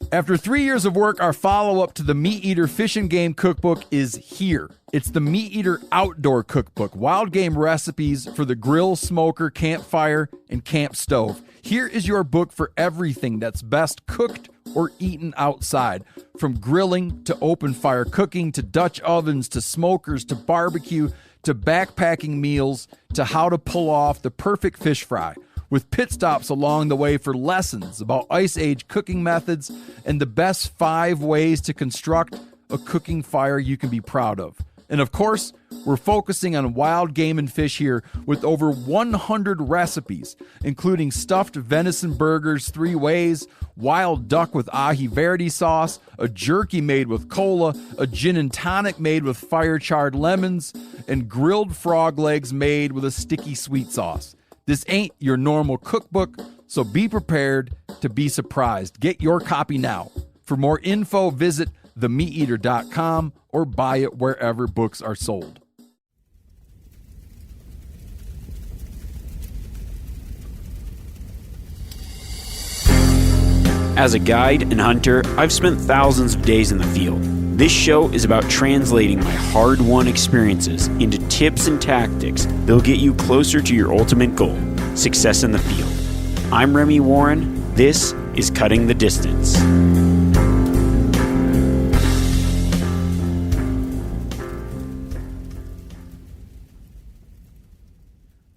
After 3 years of work, our follow-up to the Meat Eater Fish and Game Cookbook is here. It's the Meat Eater Outdoor Cookbook, wild game recipes for the grill, smoker, campfire, and camp stove. Here is your book for everything that's best cooked or eaten outside. From grilling to open fire cooking to Dutch ovens to smokers to barbecue to backpacking meals to how to pull off the perfect fish fry, with pit stops along the way for lessons about Ice Age cooking methods and the best 5 ways to construct a cooking fire you can be proud of. And of course, we're focusing on wild game and fish here with over 100 recipes, including stuffed venison burgers 3 ways, wild duck with ahi verde sauce, a jerky made with cola, a gin and tonic made with fire-charred lemons, and grilled frog legs made with a sticky sweet sauce. This ain't your normal cookbook, so be prepared to be surprised. Get your copy now. For more info, visit themeateater.com or buy it wherever books are sold. As a guide and hunter, I've spent thousands of days in the field. This show is about translating my hard-won experiences into tips and tactics that'll get you closer to your ultimate goal, success in the field. I'm Remy Warren. This is Cutting the Distance.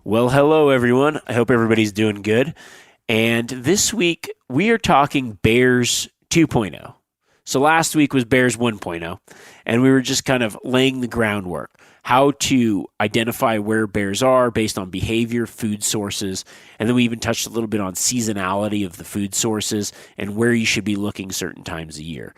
Well, hello everyone. I hope everybody's doing good. And this week, we are talking Bears 2.0. So last week was Bears 1.0, and we were just kind of laying the groundwork, how to identify where bears are based on behavior, food sources, and then we even touched a little bit on seasonality of the food sources and where you should be looking certain times a year.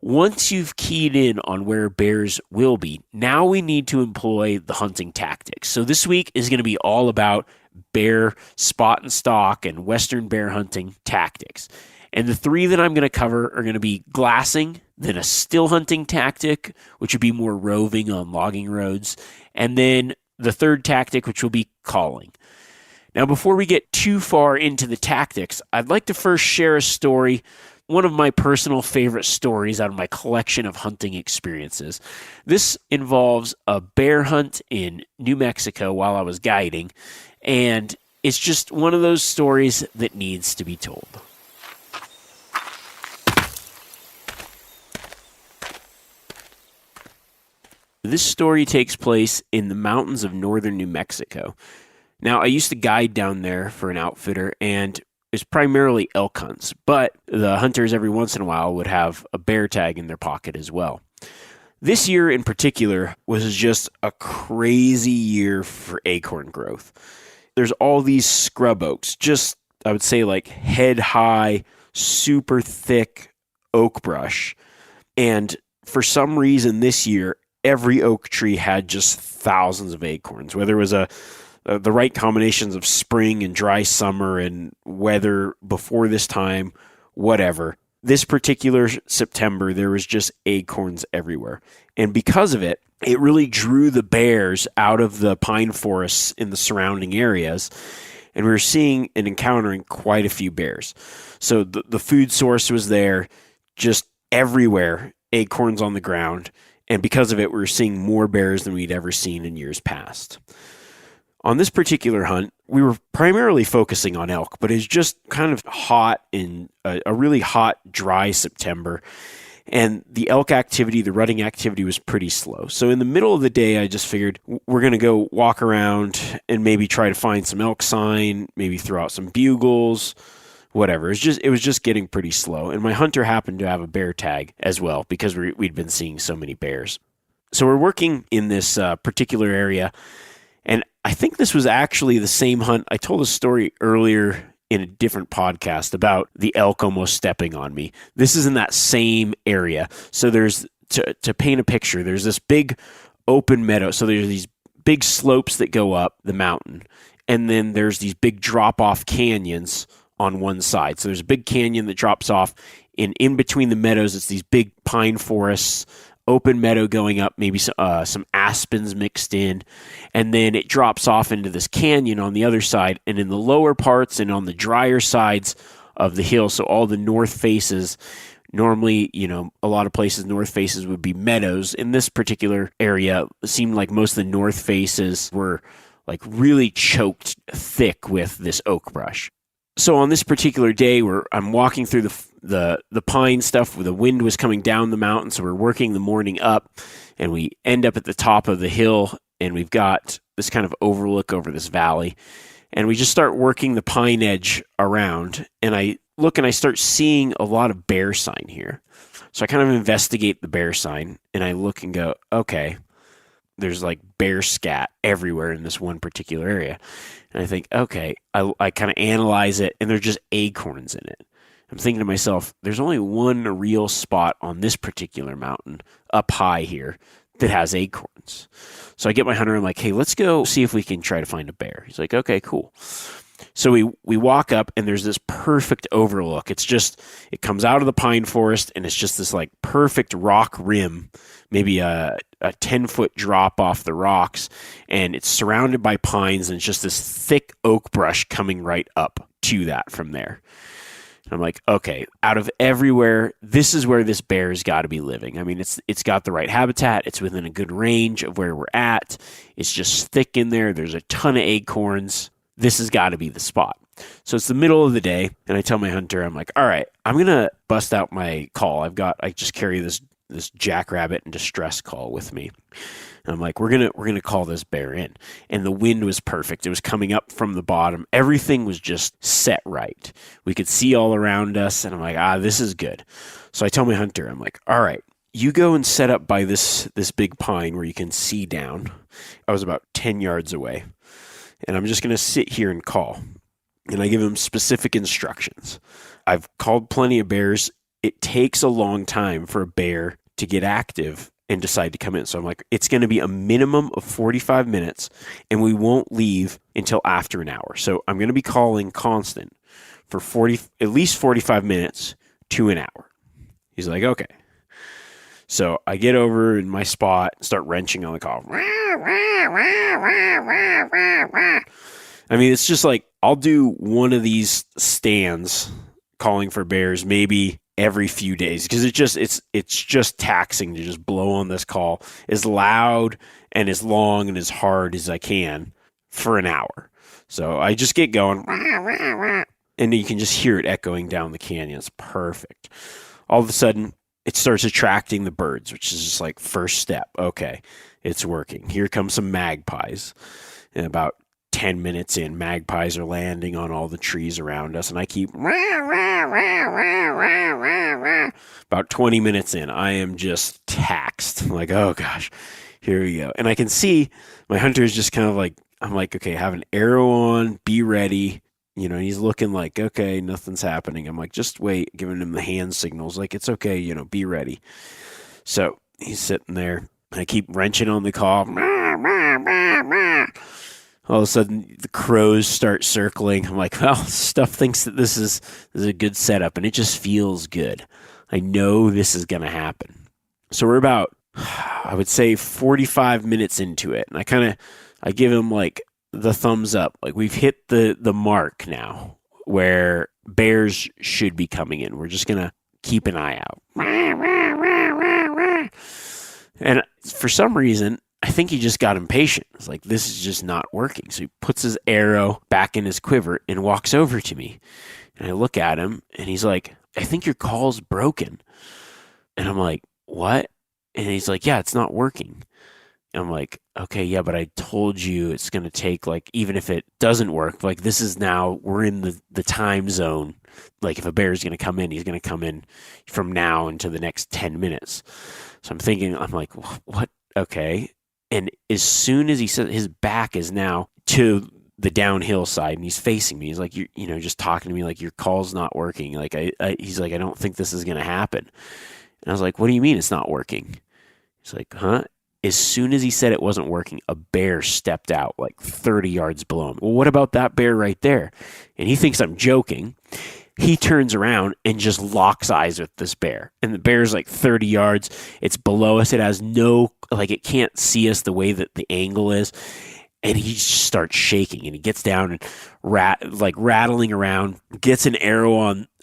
Once you've keyed in on where bears will be, now we need to employ the hunting tactics. So this week is going to be all about bear spot and stalk and western bear hunting tactics. And the 3 that I'm going to cover are going to be glassing, then a still hunting tactic, which would be more roving on logging roads, and then the 3rd tactic, which will be calling. Now, before we get too far into the tactics, I'd like to first share a story, one of my personal favorite stories out of my collection of hunting experiences. This involves a bear hunt in New Mexico while I was guiding, and it's just one of those stories that needs to be told. This story takes place in the mountains of northern New Mexico. Now, I used to guide down there for an outfitter, and it's primarily elk hunts, but the hunters every once in a while would have a bear tag in their pocket as well. This year in particular was just a crazy year for acorn growth. There's all these scrub oaks, just, I would say, like head-high, super thick oak brush. And for some reason this year, every oak tree had just thousands of acorns, whether it was the right combinations of spring and dry summer and weather before this time, whatever. This particular September, there was just acorns everywhere. And because of it, it really drew the bears out of the pine forests in the surrounding areas. And we were seeing and encountering quite a few bears. So the food source was there, just everywhere, acorns on the ground. And because of it, we were seeing more bears than we'd ever seen in years past. On this particular hunt, we were primarily focusing on elk, but it's just kind of hot in a really hot, dry September. And the elk activity, the rutting activity was pretty slow. So in the middle of the day, I just figured we're going to go walk around and maybe try to find some elk sign, maybe throw out some bugles, whatever. It was just getting pretty slow. And my hunter happened to have a bear tag as well because we'd been seeing so many bears. So we're working in this particular area. And I think this was actually the same hunt. I told a story earlier in a different podcast about the elk almost stepping on me. This is in that same area. So there's, to paint a picture, there's this big open meadow. So there's these big slopes that go up the mountain. And then there's these big drop-off canyons on one side. So there's a big canyon that drops off. And in between the meadows, it's these big pine forests, open meadow going up, maybe some aspens mixed in, and then it drops off into this canyon on the other side. And in the lower parts and on the drier sides of the hill. So all the north faces, normally, a lot of places, north faces would be meadows. In this particular area, it seemed like most of the north faces were like really choked thick with this oak brush. So on this particular day where I'm walking through the pine stuff, where the wind was coming down the mountain, so we're working the morning up, and we end up at the top of the hill, and we've got this kind of overlook over this valley, and we just start working the pine edge around, and I look and I start seeing a lot of bear sign here. So I kind of investigate the bear sign, and I look and go, okay, there's like bear scat everywhere in this one particular area. And I think, okay, I kind of analyze it, and there's just acorns in it. I'm thinking to myself, there's only one real spot on this particular mountain up high here that has acorns. So I get my hunter, I'm like, hey, let's go see if we can try to find a bear. He's like, okay, cool. So we walk up, and there's this perfect overlook. It comes out of the pine forest, and it's just this like perfect rock rim, maybe a 10-foot drop off the rocks, and it's surrounded by pines, and it's just this thick oak brush coming right up to that from there. And I'm like, okay, out of everywhere, this is where this bear's got to be living. I mean, it's got the right habitat. It's within a good range of where we're at. It's just thick in there. There's a ton of acorns. This has got to be the spot. So it's the middle of the day, and I tell my hunter, I'm like, all right, I'm going to bust out my call. I just carry this jackrabbit and distress call with me. And I'm like, we're going to call this bear in. And the wind was perfect. It was coming up from the bottom. Everything was just set right. We could see all around us, and I'm like, this is good. So I tell my hunter, I'm like, all right, you go and set up by this big pine where you can see down. I was about 10 yards away. And I'm just going to sit here and call. And I give him specific instructions. I've called plenty of bears. It takes a long time for a bear to get active and decide to come in. So I'm like, it's going to be a minimum of 45 minutes, and we won't leave until after an hour. So I'm going to be calling constant for at least 45 minutes to an hour. He's like, okay. So I get over in my spot and start wrenching on the call. I mean, it's just like, I'll do one of these stands calling for bears maybe every few days, because it's just taxing to just blow on this call as loud and as long and as hard as I can for an hour. So I just get going, and you can just hear it echoing down the canyon. It's perfect. All of a sudden, it starts attracting the birds, which is just like first step. Okay, it's working. Here come some magpies. And about 10 minutes in, magpies are landing on all the trees around us, and I keep about 20 minutes in, I am just taxed. I'm like, oh gosh, here we go. And I can see my hunter is just kind of like, I'm like, okay, have an arrow on, be ready. And he's looking like, okay, nothing's happening. I'm like, just wait, giving him the hand signals, like, it's okay, be ready. So he's sitting there. I keep wrenching on the call. All of a sudden, the crows start circling. I'm like, well, stuff thinks that this is a good setup, and it just feels good. I know this is going to happen. So we're about, I would say, 45 minutes into it, and I give him like the thumbs up. Like, we've hit the mark now where bears should be coming in. We're just going to keep an eye out. And for some reason, I think he just got impatient. It's like, this is just not working. So he puts his arrow back in his quiver and walks over to me. And I look at him, and he's like, I think your call's broken. And I'm like, what? And he's like, yeah, it's not working. And I'm like, okay, yeah, but I told you it's going to take, like, even if it doesn't work, like, this is now, we're in the time zone. Like, if a bear is going to come in, he's going to come in from now into the next 10 minutes. So I'm like, what? Okay. And as soon as he said, his back is now to the downhill side, and he's facing me. He's like, just talking to me like, your call's not working. Like, he's like, I don't think this is going to happen. And I was like, what do you mean it's not working? He's like, huh? As soon as he said it wasn't working, a bear stepped out like 30 yards below him. Well, what about that bear right there? And he thinks I'm joking. He turns around and just locks eyes with this bear. And the bear's like 30 yards. It's below us. It has it can't see us the way that the angle is. and he just starts shaking, and he gets down and rattling around, gets an arrow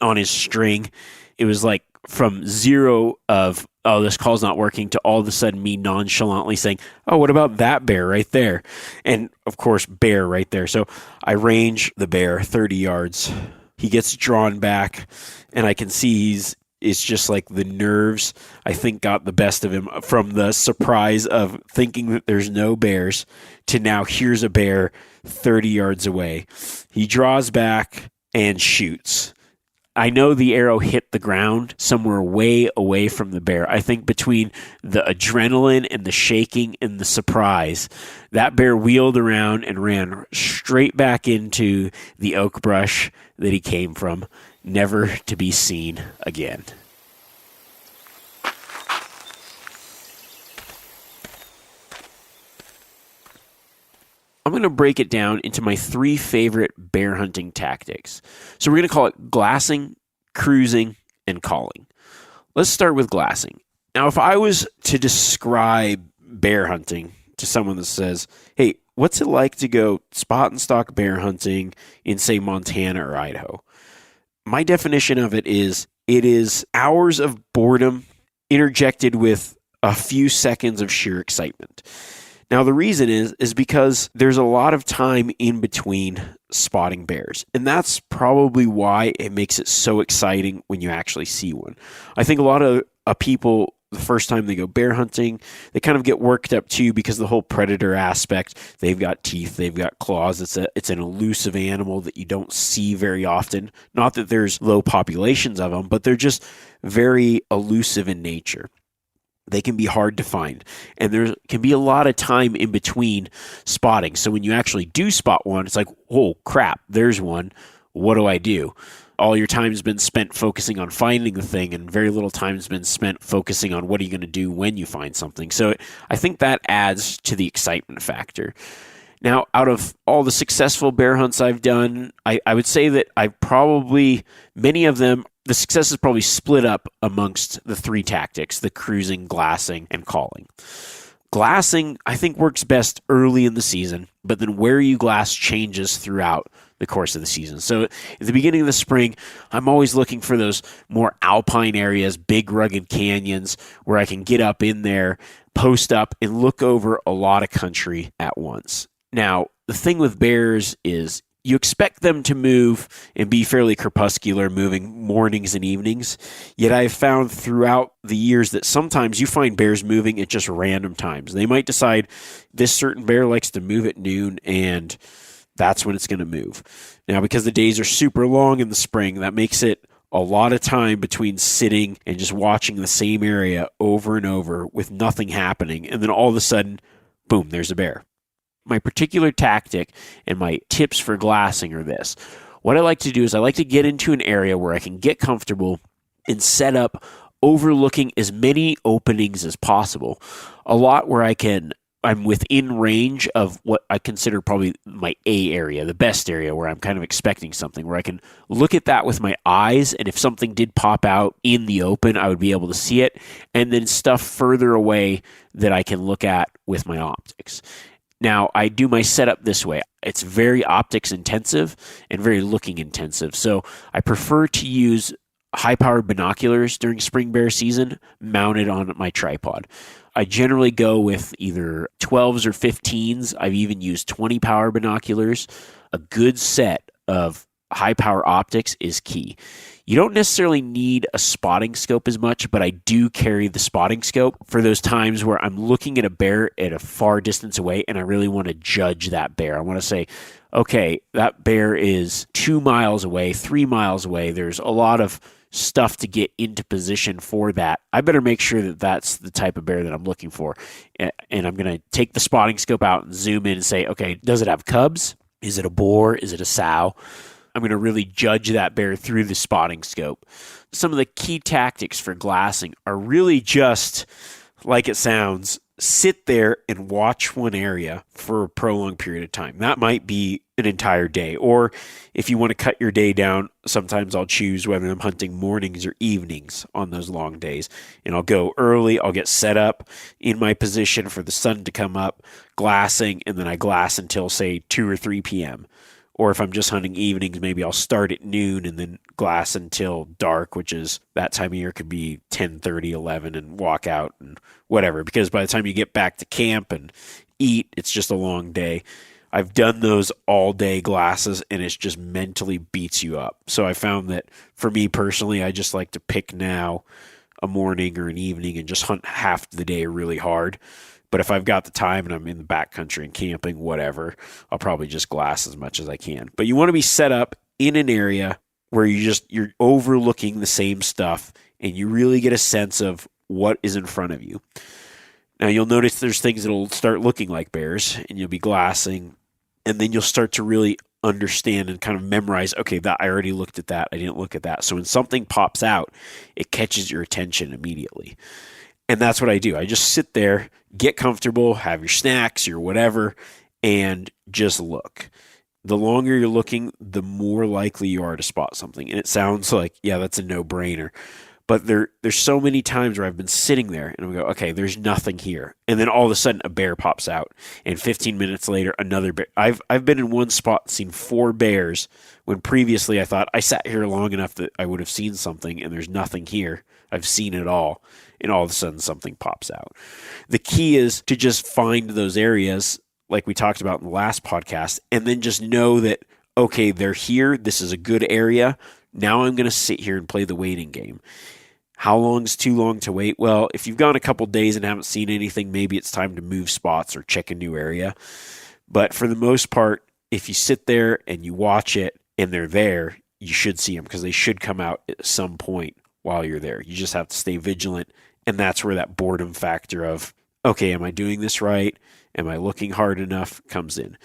on his string. It was like from zero of, oh, this call's not working, to all of a sudden me nonchalantly saying, oh, what about that bear right there? And of course, bear right there. So I range the bear 30 yards. He gets drawn back, and I can see it's just like the nerves, I think, got the best of him from the surprise of thinking that there's no bears to now here's a bear 30 yards away. He draws back and shoots. I know the arrow hit the ground somewhere way away from the bear. I think between the adrenaline and the shaking and the surprise, that bear wheeled around and ran straight back into the oak brush that he came from, never to be seen again. I'm going to break it down into my 3 favorite bear hunting tactics. So we're going to call it glassing, cruising, and calling. Let's start with glassing. Now, if I was to describe bear hunting to someone that says, hey, what's it like to go spot and stalk bear hunting in, say, Montana or Idaho? My definition of it is hours of boredom interjected with a few seconds of sheer excitement. Now, the reason is because there's a lot of time in between spotting bears, and that's probably why it makes it so exciting when you actually see one. I think a lot of people, the first time they go bear hunting, they kind of get worked up too because of the whole predator aspect. They've got teeth, they've got claws. It's an elusive animal that you don't see very often. Not that there's low populations of them, but they're just very elusive in nature. They can be hard to find, and there can be a lot of time in between spotting. So when you actually do spot one, it's like, oh crap, there's one. What do I do? All your time has been spent focusing on finding the thing, and very little time has been spent focusing on what are you going to do when you find something. So I think that adds to the excitement factor. Now, out of all the successful bear hunts I've done, I would say that many of them, the success is probably split up amongst the 3 tactics, the cruising, glassing, and calling. Glassing, I think, works best early in the season, but then where you glass changes throughout the course of the season. So at the beginning of the spring, I'm always looking for those more alpine areas, big rugged canyons, where I can get up in there, post up, and look over a lot of country at once. Now, the thing with bears is you expect them to move and be fairly crepuscular, moving mornings and evenings. Yet I've found throughout the years that sometimes you find bears moving at just random times. They might decide this certain bear likes to move at noon, and that's when it's going to move. Now, because the days are super long in the spring, that makes it a lot of time between sitting and just watching the same area over and over with nothing happening. And then all of a sudden, boom, there's a bear. My particular tactic and my tips for glassing are this. What I like to do is I like to get into an area where I can get comfortable and set up overlooking as many openings as possible. A lot where I'm within range of what I consider probably my A area, the best area where I'm kind of expecting something, where I can look at that with my eyes, and if something did pop out in the open, I would be able to see it, and then stuff further away that I can look at with my optics. Now, I do my setup this way. It's very optics intensive and very looking intensive. So I prefer to use high-powered binoculars during spring bear season mounted on my tripod. I generally go with either 12s or 15s. I've even used 20-power binoculars. A good set of high-power optics is key. You don't necessarily need a spotting scope as much, but I do carry the spotting scope for those times where I'm looking at a bear at a far distance away and I really want to judge that bear. I want to say, okay, that bear is 2 miles away, 3 miles away. There's a lot of stuff to get into position for that. I better make sure that that's the type of bear that I'm looking for. And I'm going to take the spotting scope out and zoom in and say, okay, does it have cubs? Is it a boar? Is it a sow? I'm going to really judge that bear through the spotting scope. Some of the key tactics for glassing are really just, like it sounds, sit there and watch one area for a prolonged period of time. That might be an entire day. Or if you want to cut your day down, sometimes I'll choose whether I'm hunting mornings or evenings on those long days. And I'll go early, I'll get set up in my position for the sun to come up, glassing, and then I glass until, say, 2 or 3 p.m. Or if I'm just hunting evenings, maybe I'll start at noon and then glass until dark, which is that time of year could be 10:30, 11, and walk out and whatever. Because by the time you get back to camp and eat, it's just a long day. I've done those all day glasses and it's just mentally beats you up. So I found that for me personally, I just like to pick now a morning or an evening and just hunt half the day really hard. But if I've got the time and I'm in the backcountry and camping, whatever, I'll probably just glass as much as I can. But you want to be set up in an area where you're overlooking the same stuff and you really get a sense of what is in front of you. Now you'll notice there's things that'll start looking like bears and you'll be glassing, and then you'll start to really understand and kind of memorize, okay, that I already looked at that, I didn't look at that. So when something pops out, it catches your attention immediately. And that's what I do. I just sit there, get comfortable, have your snacks, your whatever, and just look. The longer you're looking, the more likely you are to spot something. And it sounds like, yeah, that's a no-brainer. But there's so many times where I've been sitting there and I go, okay, there's nothing here. And then all of a sudden a bear pops out. And 15 minutes later, another bear. I've been in one spot and seen 4 bears when previously I thought I sat here long enough that I would have seen something and there's nothing here. I've seen it all. And all of a sudden something pops out. The key is to just find those areas like we talked about in the last podcast, and then just know that, okay, they're here. This is a good area. Now I'm going to sit here and play the waiting game. How long is too long to wait? Well, if you've gone a couple days and haven't seen anything, maybe it's time to move spots or check a new area. But for the most part, if you sit there and you watch it and they're there, you should see them because they should come out at some point while you're there. You just have to stay vigilant. And that's where that boredom factor of, okay, am I doing this right? Am I looking hard enough? Comes in.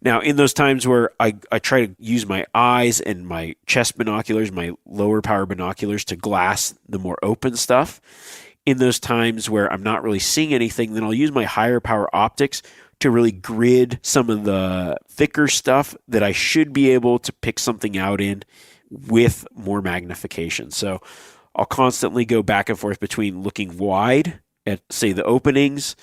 Now, in those times where I try to use my eyes and my chest binoculars, my lower power binoculars to glass the more open stuff, in those times where I'm not really seeing anything, then I'll use my higher power optics to really grid some of the thicker stuff that I should be able to pick something out in with more magnification. So I'll constantly go back and forth between looking wide at, say, the openings,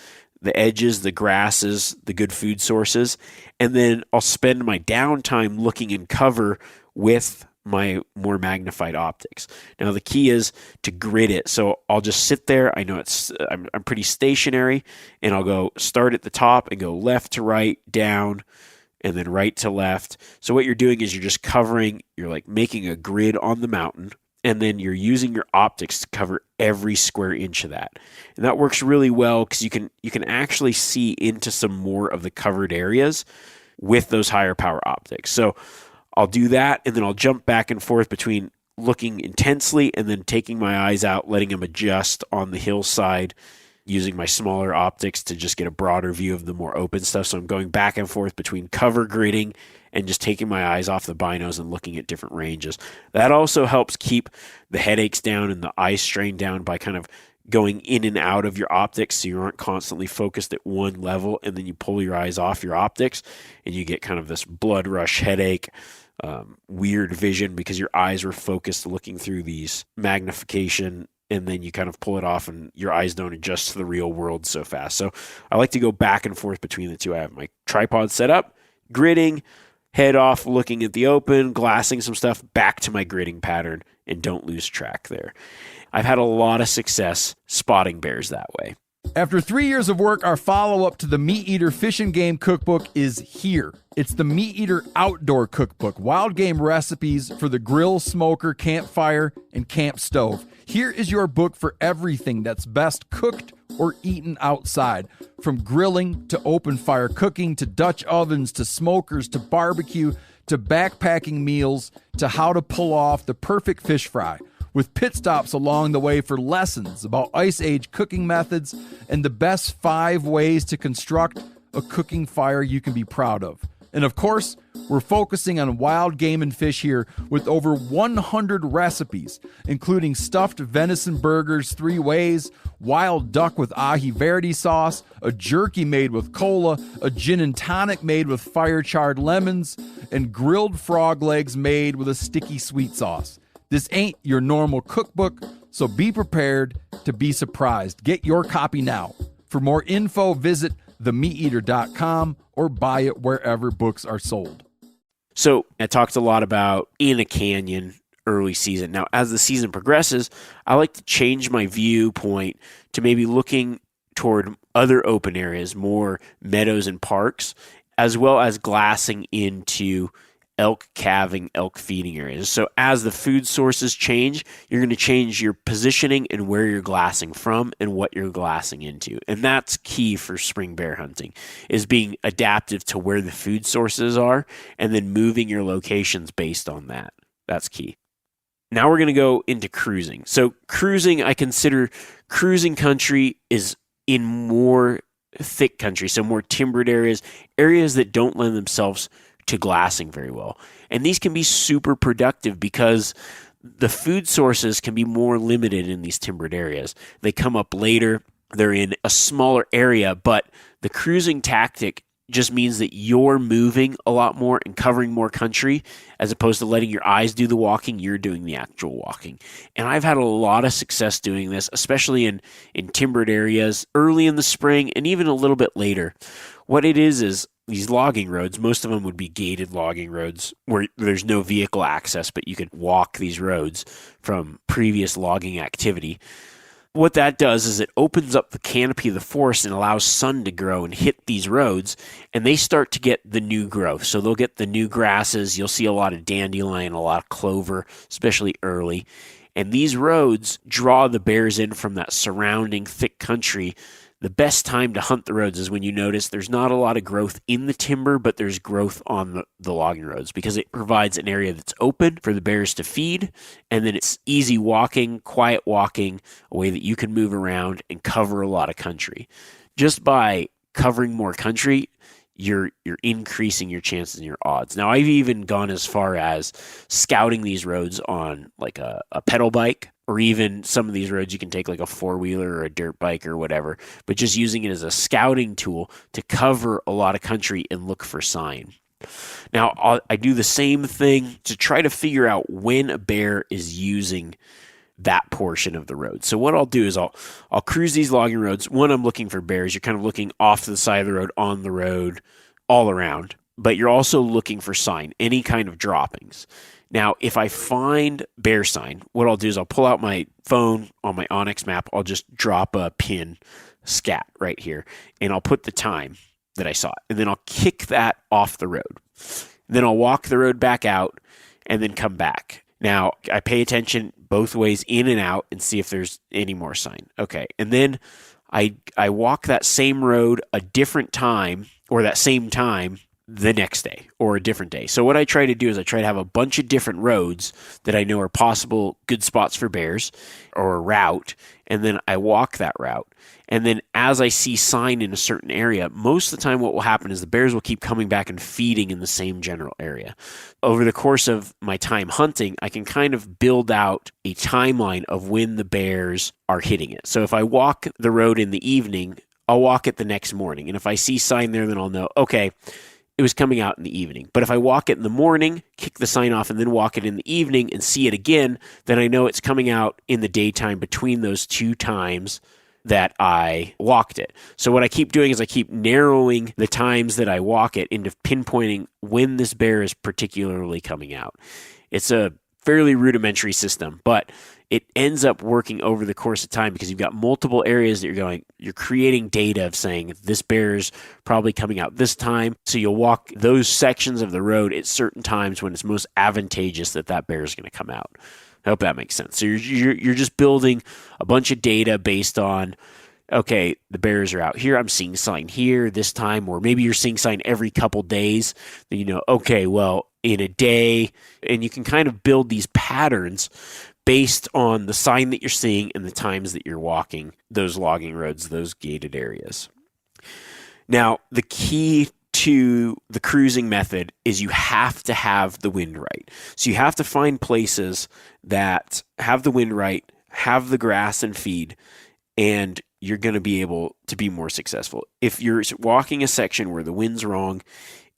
the edges, the grasses, the good food sources, and then I'll spend my downtime looking in cover with my more magnified optics. Now, the key is to grid it. So I'll just sit there. I know I'm pretty stationary, and I'll go start at the top and go left to right, down, and then right to left. So what you're doing is you're just covering, you're like making a grid on the mountain, and then you're using your optics to cover every square inch of that. And that works really well because you can actually see into some more of the covered areas with those higher power optics. So I'll do that, and then I'll jump back and forth between looking intensely and then taking my eyes out, letting them adjust on the hillside, using my smaller optics to just get a broader view of the more open stuff. So I'm going back and forth between cover gridding and just taking my eyes off the binos and looking at different ranges. That also helps keep the headaches down and the eye strain down by kind of going in and out of your optics so you aren't constantly focused at one level, and then you pull your eyes off your optics and you get kind of this blood rush headache, weird vision because your eyes were focused looking through these magnification, and then you kind of pull it off and your eyes don't adjust to the real world so fast. So I like to go back and forth between the two. I have my tripod set up, gridding, head off looking at the open, glassing some stuff, back to my gridding pattern, and don't lose track there. I've had a lot of success spotting bears that way. After 3 years of work, our follow-up to the Meat Eater Fish and Game Cookbook is here. It's the Meat Eater Outdoor Cookbook, wild game recipes for the grill, smoker, campfire, and camp stove. Here is your book for everything that's best cooked or eaten outside. From grilling to open fire cooking to Dutch ovens to smokers to barbecue to backpacking meals to how to pull off the perfect fish fry, with pit stops along the way for lessons about Ice Age cooking methods and the best 5 ways to construct a cooking fire you can be proud of. And of course, we're focusing on wild game and fish here with over 100 recipes, including stuffed venison burgers 3 ways, wild duck with ahi verde sauce, a jerky made with cola, a gin and tonic made with fire-charred lemons, and grilled frog legs made with a sticky sweet sauce. This ain't your normal cookbook, so be prepared to be surprised. Get your copy now. For more info, visit themeateater.com or buy it wherever books are sold. So I talked a lot about in a canyon early season. Now, as the season progresses, I like to change my viewpoint to maybe looking toward other open areas, more meadows and parks, as well as glassing into elk calving, elk feeding areas. So as the food sources change, you're going to change your positioning and where you're glassing from and what you're glassing into. And that's key for spring bear hunting, is being adaptive to where the food sources are and then moving your locations based on that. That's key. Now we're going to go into cruising. So cruising, I consider cruising country is in more thick country, so more timbered areas that don't lend themselves to glassing very well. And these can be super productive because the food sources can be more limited in these timbered areas. They come up later, they're in a smaller area, but the cruising tactic just means that you're moving a lot more and covering more country as opposed to letting your eyes do the walking. You're doing the actual walking. And I've had a lot of success doing this, especially in timbered areas early in the spring and even a little bit later. What it is these logging roads, most of them would be gated logging roads where there's no vehicle access, but you could walk these roads from previous logging activity. What that does is it opens up the canopy of the forest and allows sun to grow and hit these roads, and they start to get the new growth. So they'll get the new grasses. You'll see a lot of dandelion, a lot of clover, especially early. And these roads draw the bears in from that surrounding thick country. The best time to hunt the roads is when you notice there's not a lot of growth in the timber, but there's growth on the logging roads because it provides an area that's open for the bears to feed, and then it's easy walking, quiet walking, a way that you can move around and cover a lot of country. Just by covering more country, you're increasing your chances and your odds. Now, I've even gone as far as scouting these roads on like a pedal bike, or even some of these roads you can take like a four-wheeler or a dirt bike or whatever, but just using it as a scouting tool to cover a lot of country and look for sign. Now, I do the same thing to try to figure out when a bear is using that portion of the road. So what I'll do is I'll cruise these logging roads. When I'm looking for bears, you're kind of looking off to the side of the road, on the road, all around, but you're also looking for sign, any kind of droppings. Now, if I find bear sign, what I'll do is I'll pull out my phone on my Onyx map. I'll just drop a pin scat right here, and I'll put the time that I saw it, and then I'll kick that off the road. Then I'll walk the road back out and then come back. Now, I pay attention both ways in and out and see if there's any more sign. Okay, and then I walk that same road a different time, or that same time, the next day or a different day. So what I try to do is I try to have a bunch of different roads that I know are possible good spots for bears, or a route, and then I walk that route. And then as I see sign in a certain area, most of the time what will happen is the bears will keep coming back and feeding in the same general area. Over the course of my time hunting, I can kind of build out a timeline of when the bears are hitting it. So if I walk the road in the evening, I'll walk it the next morning. And if I see sign there, then I'll know, okay, it was coming out in the evening. But if I walk it in the morning, kick the sign off, and then walk it in the evening and see it again, then I know it's coming out in the daytime between those two times that I walked it. So what I keep doing is I keep narrowing the times that I walk it into pinpointing when this bear is particularly coming out. It's a fairly rudimentary system, but it ends up working over the course of time because you've got multiple areas that you're creating data of saying this bear is probably coming out this time. So you'll walk those sections of the road at certain times when it's most advantageous that bear is going to come out. I hope that makes sense. So you're just building a bunch of data based on, okay, the bears are out here. I'm seeing sign here this time, or maybe you're seeing sign every couple days. Then you know, okay, well, in a day, and you can kind of build these patterns based on the sign that you're seeing and the times that you're walking those logging roads, those gated areas. Now, the key to the cruising method is you have to have the wind right. So you have to find places that have the wind right, have the grass and feed, and you're going to be able to be more successful. If you're walking a section where the wind's wrong,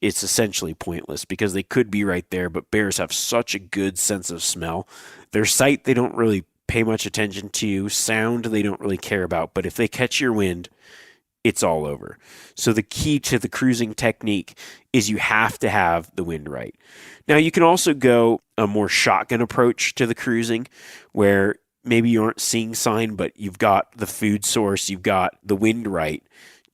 it's essentially pointless because they could be right there, but bears have such a good sense of smell. Their sight, they don't really pay much attention to. Sound, they don't really care about. But if they catch your wind, it's all over. So the key to the cruising technique is you have to have the wind right. Now, you can also go a more shotgun approach to the cruising where maybe you aren't seeing sign, but you've got the food source, you've got the wind right.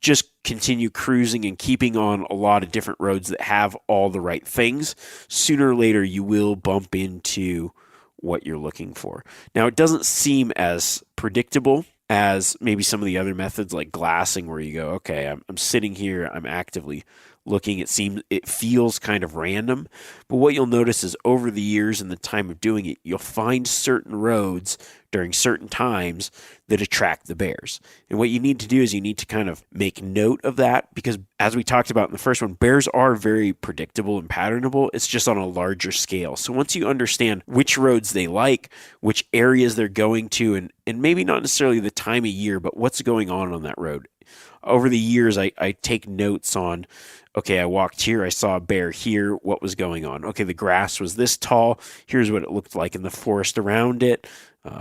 Just continue cruising and keeping on a lot of different roads that have all the right things. Sooner or later, you will bump into what you're looking for. Now, it doesn't seem as predictable as maybe some of the other methods like glassing where you go, okay, I'm sitting here, I'm actively looking. It feels kind of random. But what you'll notice is over the years and the time of doing it, you'll find certain roads during certain times that attract the bears. And what you need to do is you need to kind of make note of that because as we talked about in the first one, bears are very predictable and patternable. It's just on a larger scale. So once you understand which roads they like, which areas they're going to, and maybe not necessarily the time of year, but what's going on that road. Over the years, I take notes on, okay, I walked here, I saw a bear here, what was going on? Okay, the grass was this tall, here's what it looked like in the forest around it.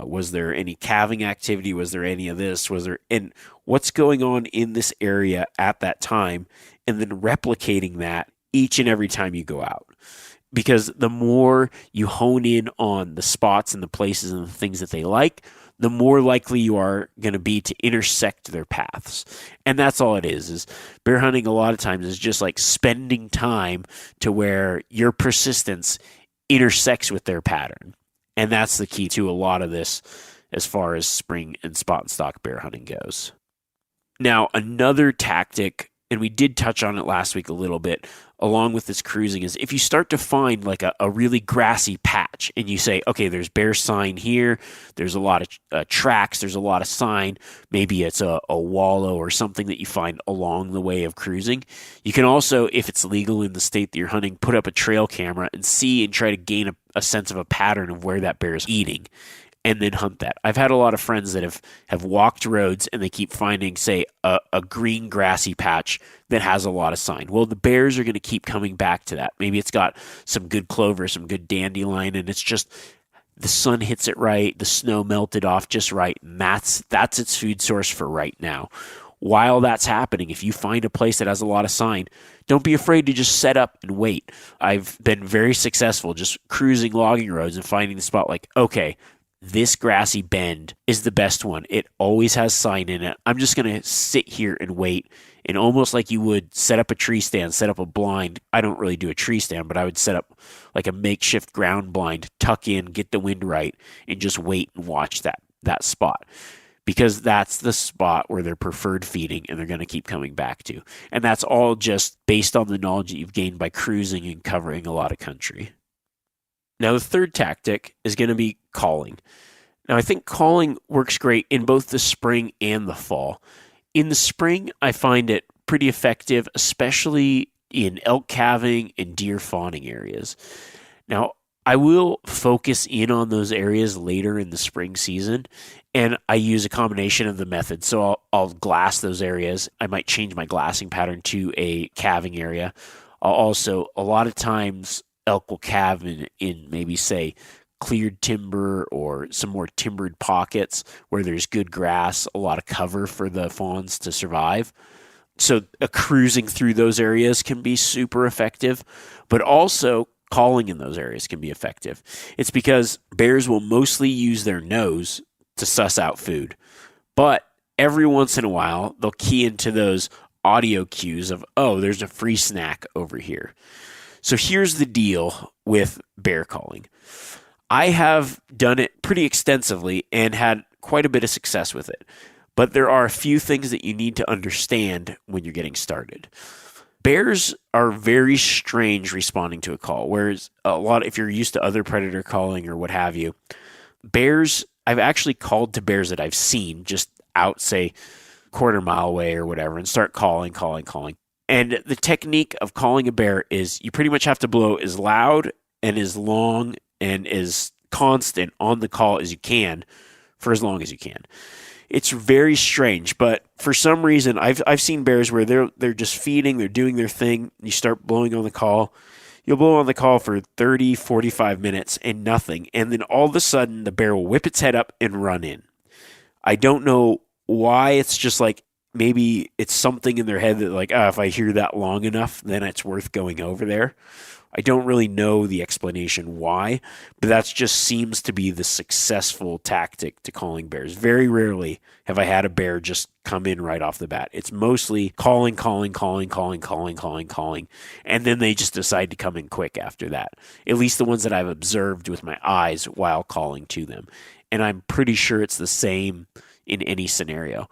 Was there any calving activity? Was there any of this? And what's going on in this area at that time? And then replicating that each and every time you go out. Because the more you hone in on the spots and the places and the things that they like, the more likely you are going to be to intersect their paths. And that's all it is bear hunting a lot of times is just like spending time to where your persistence intersects with their pattern. And that's the key to a lot of this as far as spring and spot and stock bear hunting goes. Now, another tactic, and we did touch on it last week a little bit, along with this cruising, is if you start to find like a really grassy patch and you say, okay, there's bear sign here, there's a lot of tracks, there's a lot of sign, maybe it's a wallow or something that you find along the way of cruising. You can also, if it's legal in the state that you're hunting, put up a trail camera and see and try to gain a sense of a pattern of where that bear is eating. And then hunt that. I've had a lot of friends that have walked roads and they keep finding, say, a green grassy patch that has a lot of sign. Well, the bears are going to keep coming back to that. Maybe it's got some good clover, some good dandelion, and it's just the sun hits it right, the snow melted off just right, and that's its food source for right now. While that's happening, if you find a place that has a lot of sign, don't be afraid to just set up and wait. I've been very successful just cruising logging roads and finding the spot like, okay, this grassy bend is the best one. It always has sign in it. I'm just going to sit here and wait. And almost like you would set up a tree stand, set up a blind. I don't really do a tree stand, but I would set up like a makeshift ground blind, tuck in, get the wind right, and just wait and watch that spot. Because that's the spot where they're preferred feeding and they're going to keep coming back to. And that's all just based on the knowledge that you've gained by cruising and covering a lot of country. Now, the third tactic is going to be calling. Now, I think calling works great in both the spring and the fall. In the spring, I find it pretty effective, especially in elk calving and deer fawning areas. Now, I will focus in on those areas later in the spring season, and I use a combination of the methods. So I'll glass those areas. I might change my glassing pattern to a calving area. I'll also, a lot of times, elk will calve in maybe, say, cleared timber or some more timbered pockets where there's good grass, a lot of cover for the fawns to survive. So cruising through those areas can be super effective, but also calling in those areas can be effective. It's because bears will mostly use their nose to suss out food, but every once in a while they'll key into those audio cues of, oh, there's a free snack over here. So here's the deal with bear calling. I have done it pretty extensively and had quite a bit of success with it. But there are a few things that you need to understand when you're getting started. Bears are very strange responding to a call, whereas if you're used to other predator calling or what have you, bears, I've actually called to bears that I've seen just out, say, quarter mile away or whatever, and start calling. And the technique of calling a bear is you pretty much have to blow as loud and as long and as constant on the call as you can for as long as you can. It's very strange, but for some reason, I've seen bears where they're just feeding, they're doing their thing, and you start blowing on the call. You'll blow on the call for 30, 45 minutes and nothing, and then all of a sudden the bear will whip its head up and run in. I don't know why. It's just like maybe it's something in their head that like, if I hear that long enough, then it's worth going over there. I don't really know the explanation why, but that just seems to be the successful tactic to calling bears. Very rarely have I had a bear just come in right off the bat. It's mostly calling, and then they just decide to come in quick after that. At least the ones that I've observed with my eyes while calling to them. And I'm pretty sure it's the same in any scenario.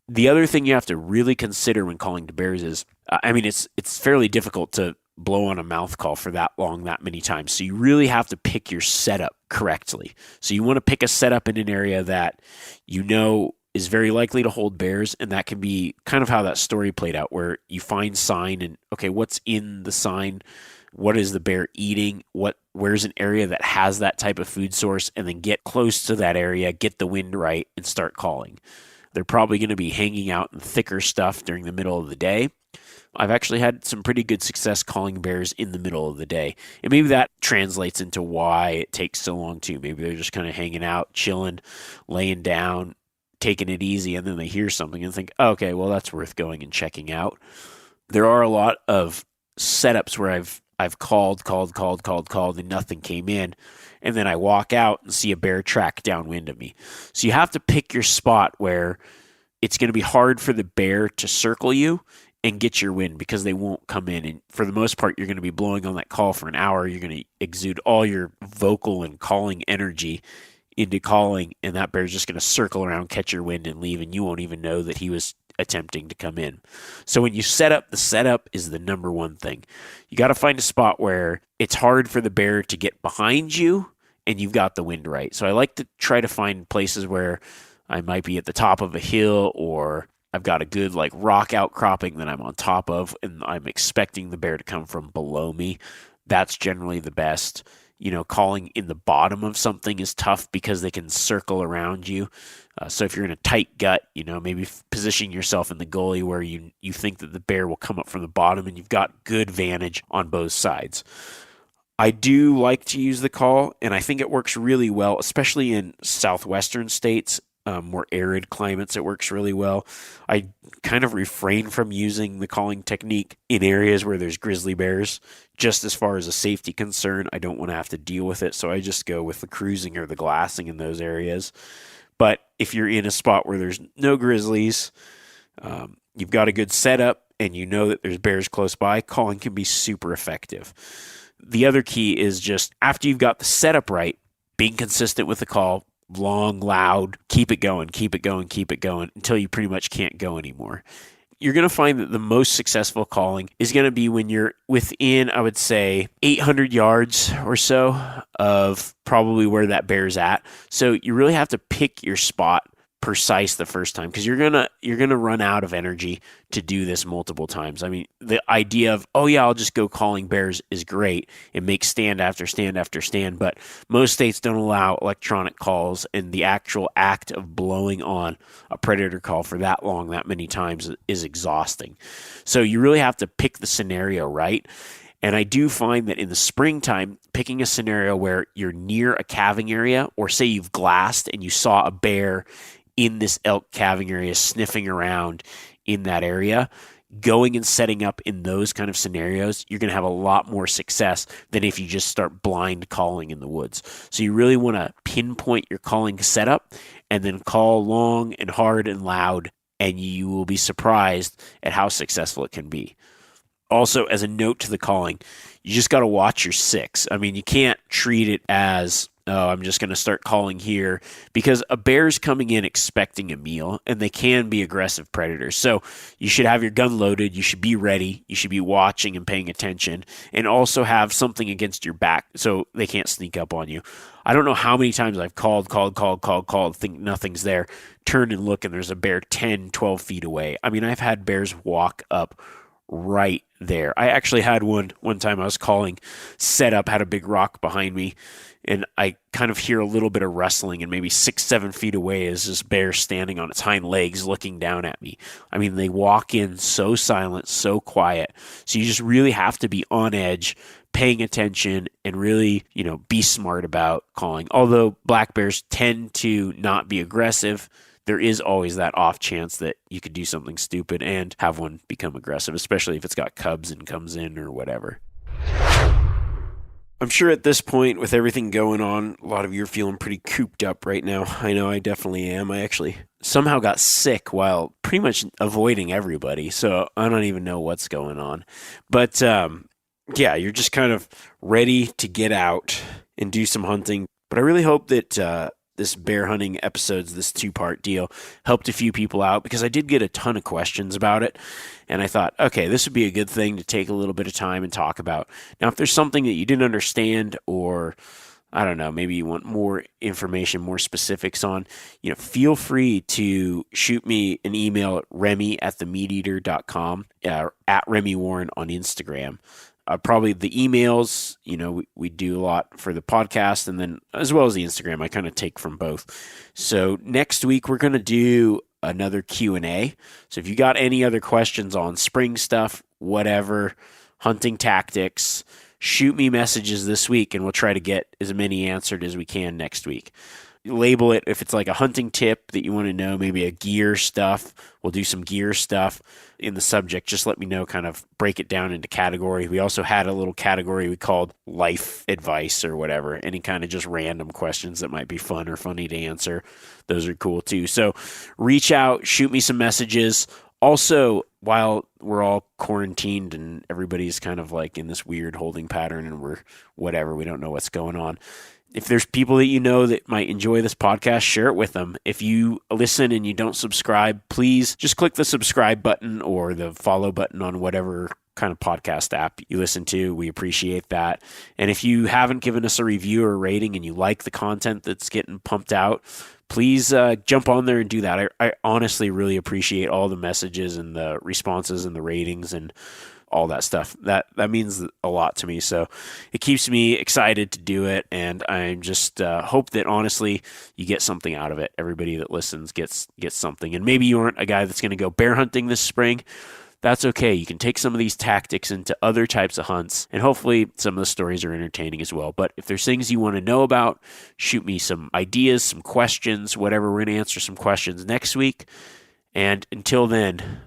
The other thing you have to really consider when calling to bears is, it's fairly difficult to blow on a mouth call for that long, that many times. So you really have to pick your setup correctly. So you want to pick a setup in an area that you know is very likely to hold bears, and that can be kind of how that story played out, where you find sign and, okay, what's in the sign? What is the bear eating? Where's an area that has that type of food source? And then get close to that area, get the wind right, and start calling. They're probably going to be hanging out in thicker stuff during the middle of the day. I've actually had some pretty good success calling bears in the middle of the day. And maybe that translates into why it takes so long too. Maybe they're just kind of hanging out, chilling, laying down, taking it easy, and then they hear something and think, oh, okay, well, that's worth going and checking out. There are a lot of setups where I've called, and nothing came in. And then I walk out and see a bear track downwind of me. So you have to pick your spot where it's going to be hard for the bear to circle you and get your wind, because they won't come in. And for the most part, you're going to be blowing on that call for an hour. You're going to exude all your vocal and calling energy into calling, and that bear's just going to circle around, catch your wind, and leave, and you won't even know that he was attempting to come in. So when you set up, the setup is the number one thing. You got to find a spot where it's hard for the bear to get behind you, and you've got the wind right. So I like to try to find places where I might be at the top of a hill, or I've got a good like rock outcropping that I'm on top of, and I'm expecting the bear to come from below me. That's generally the best. Calling in the bottom of something is tough because they can circle around you. So if you're in a tight gut, maybe positioning yourself in the gully where you think that the bear will come up from the bottom, and you've got good vantage on both sides. I do like to use the call, and I think it works really well, especially in southwestern states. More arid climates, it works really well. I kind of refrain from using the calling technique in areas where there's grizzly bears, just as far as a safety concern. I don't want to have to deal with it, so I just go with the cruising or the glassing in those areas. But if you're in a spot where there's no grizzlies, you've got a good setup, and you know that there's bears close by, calling can be super effective. The other key is just after you've got the setup right, being consistent with the call, long, loud, keep it going until you pretty much can't go anymore. You're going to find that the most successful calling is going to be when you're within, I would say, 800 yards or so of probably where that bear's at. So you really have to pick your spot precise the first time, because you're gonna run out of energy to do this multiple times. I mean, the idea of, oh yeah, I'll just go calling bears is great. It makes stand after stand after stand, but most states don't allow electronic calls, and the actual act of blowing on a predator call for that long, that many times, is exhausting. So you really have to pick the scenario right. And I do find that in the springtime, picking a scenario where you're near a calving area, or say you've glassed and you saw a bear in this elk calving area sniffing around in that area, going and setting up in those kind of scenarios, you're going to have a lot more success than if you just start blind calling in the woods. So you really want to pinpoint your calling setup and then call long and hard and loud, and you will be surprised at how successful it can be. Also, as a note to the calling, you just got to watch your six. I mean, you can't treat it as, oh, I'm just going to start calling here, because a bear's coming in expecting a meal, and they can be aggressive predators. So you should have your gun loaded. You should be ready. You should be watching and paying attention, and also have something against your back so they can't sneak up on you. I don't know how many times I've called, think nothing's there, turn and look, and there's a bear 10, 12 feet away. I mean, I've had bears walk up right there. I actually had one time I was calling, set up, had a big rock behind me, and I kind of hear a little bit of rustling, and maybe 6-7 feet away is this bear standing on its hind legs looking down at me. I mean, they walk in so silent, so quiet. So you just really have to be on edge, paying attention, and really, be smart about calling. Although black bears tend to not be aggressive, there is always that off chance that you could do something stupid and have one become aggressive, especially if it's got cubs and comes in or whatever. I'm sure at this point, with everything going on, a lot of you are feeling pretty cooped up right now. I know I definitely am. I actually somehow got sick while pretty much avoiding everybody, so I don't even know what's going on. But yeah, you're just kind of ready to get out and do some hunting. But I really hope that this bear hunting episodes, this 2-part deal, helped a few people out, because I did get a ton of questions about it. And I thought, okay, this would be a good thing to take a little bit of time and talk about. Now, if there's something that you didn't understand, or I don't know, maybe you want more information, more specifics on, feel free to shoot me an email at remy@themeateater.com, at Remy Warren on Instagram. Probably the emails, we do a lot for the podcast, and then as well as the Instagram, I kind of take from both. So next week we're going to do another Q&A. So if you got any other questions on spring stuff, whatever, hunting tactics, shoot me messages this week, and we'll try to get as many answered as we can next week. Label it if it's like a hunting tip that you want to know, maybe a gear stuff. We'll do some gear stuff in the subject. Just let me know, kind of break it down into category. We also had a little category we called life advice or whatever, any kind of just random questions that might be fun or funny to answer. Those are cool too. So reach out, shoot me some messages. Also, while we're all quarantined and everybody's kind of like in this weird holding pattern and we don't know what's going on, if there's people that you know that might enjoy this podcast, share it with them. If you listen and you don't subscribe, please just click the subscribe button or the follow button on whatever kind of podcast app you listen to. We appreciate that. And if you haven't given us a review or rating and you like the content that's getting pumped out, please jump on there and do that. I honestly really appreciate all the messages and the responses and the ratings and all that stuff. That means a lot to me. So it keeps me excited to do it. And I just hope that honestly you get something out of it. Everybody that listens gets something. And maybe you aren't a guy that's going to go bear hunting this spring. That's okay. You can take some of these tactics into other types of hunts, and hopefully some of the stories are entertaining as well. But if there's things you want to know about, shoot me some ideas, some questions, whatever. We're going to answer some questions next week. And until then,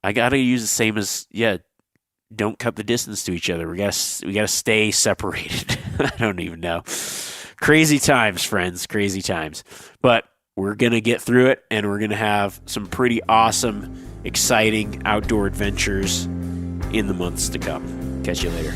I got to use the same as, don't cut the distance to each other. We gotta stay separated. I don't even know. Crazy times, friends. Crazy times. But we're gonna get through it, and we're gonna have some pretty awesome, exciting outdoor adventures in the months to come. Catch you later.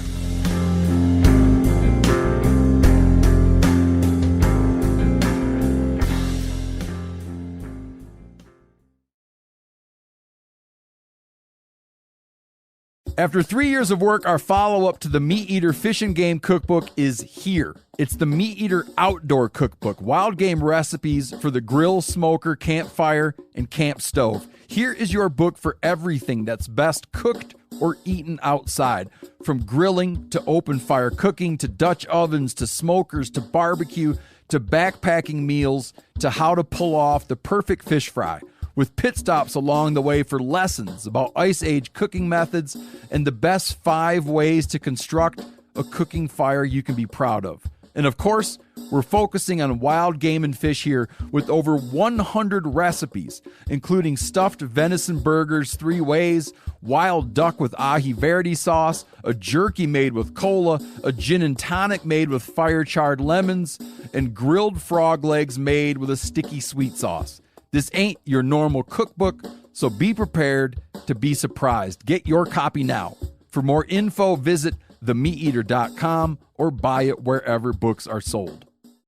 After 3 years of work, our follow-up to the Meat Eater Fish and Game Cookbook is here. It's the Meat Eater Outdoor Cookbook, wild game recipes for the grill, smoker, campfire, and camp stove. Here is your book for everything that's best cooked or eaten outside. From grilling to open fire cooking to Dutch ovens to smokers to barbecue to backpacking meals to how to pull off the perfect fish fry, with pit stops along the way for lessons about Ice Age cooking methods and the best 5 ways to construct a cooking fire you can be proud of. And of course, we're focusing on wild game and fish here with over 100 recipes, including stuffed venison burgers 3 ways, wild duck with ahi verde sauce, a jerky made with cola, a gin and tonic made with fire-charred lemons, and grilled frog legs made with a sticky sweet sauce. This ain't your normal cookbook, so be prepared to be surprised. Get your copy now. For more info, visit themeateater.com or buy it wherever books are sold.